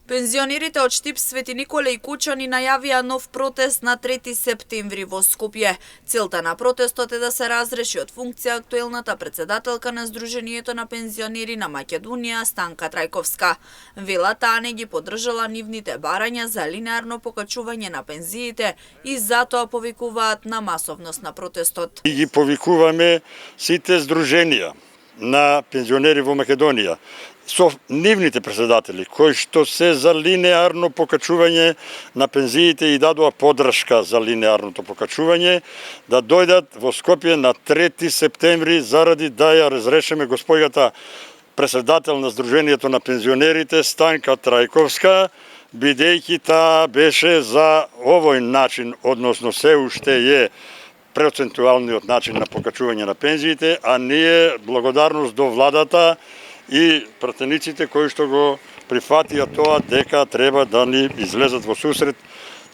Пензионерите од Штип, Свети Николе и Кучани најавија нов протест на 3 септември во Скопје. Целта на протестот е да се разреши од функција актуелната председателка на Сдруженијето на пензионери на Македонија Станка Трајковска. Вела таа не ги поддржала нивните барања за линеарно покачување на пензиите и затоа повикуваат на масовност на протестот. И ги повикуваме сите здруженија на пензионери во Македонија со нивните председатели кои што се за линеарно покачување на пензиите и дадоа поддршка за линеарното покачување, да дојдат во Скопје на 3 септември заради да ја разрешиме господјата председател на Сдруженијето на пензионерите Станка Трајковска, бидејќи таа беше за овој начин, односно се уште е процентуалниот начин на покачување на пензиите, а ние благодарност до владата и пратениците кои што го прифатија тоа дека треба да ни излезат во сусрет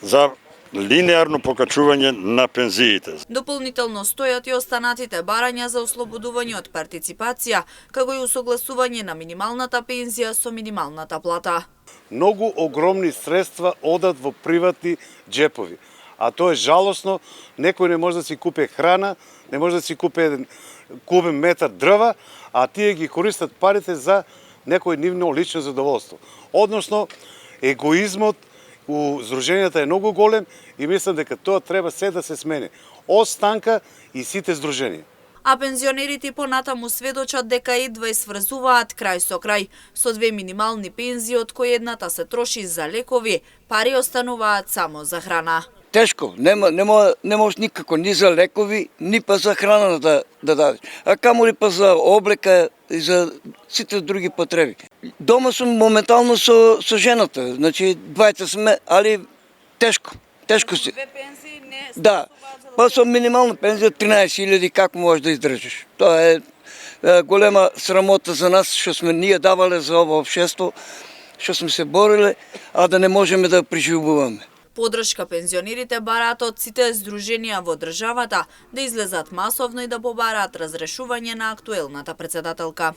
за линеарно покачување на пензиите. Дополнително стојат и останатите барања за ослободување од партиципација, како и усогласување на минималната пензија со минималната плата. Многу огромни средства одат во приватни џепови. А тоа е жалосно, некој не може да си купи храна, не може да си купи еден кубен метар дрва, а тие ги користат парите за некој нивно лично задоволство. Односно, егоизмот у здруженијата е многу голем и мислам дека тоа треба се да се смени. Од Станка и сите здруженија. А пензионерите понатаму сведочат дека едва сврзуваат крај со крај. Со 2 минимални пензии, од кои едната се троши за лекови, пари остануваат само за храна. Тешко, не може никако ни за лекови, ни па за храна да дадеш. А камо ли па за облека и за сите други потреби. Дома сум моментално со жената, значи двајца сме, али тешко си. Две пензии не да, па со минимална пензија 13.000 како можеш да издржиш. Тоа е голема срамота за нас што сме ние давале за ово општество, што сме се бориле, а да не можеме да преживуваме. Поддршка пензионерите бараат од сите здруженија во државата да излезат масовно и да побараат разрешување на актуелната председателка.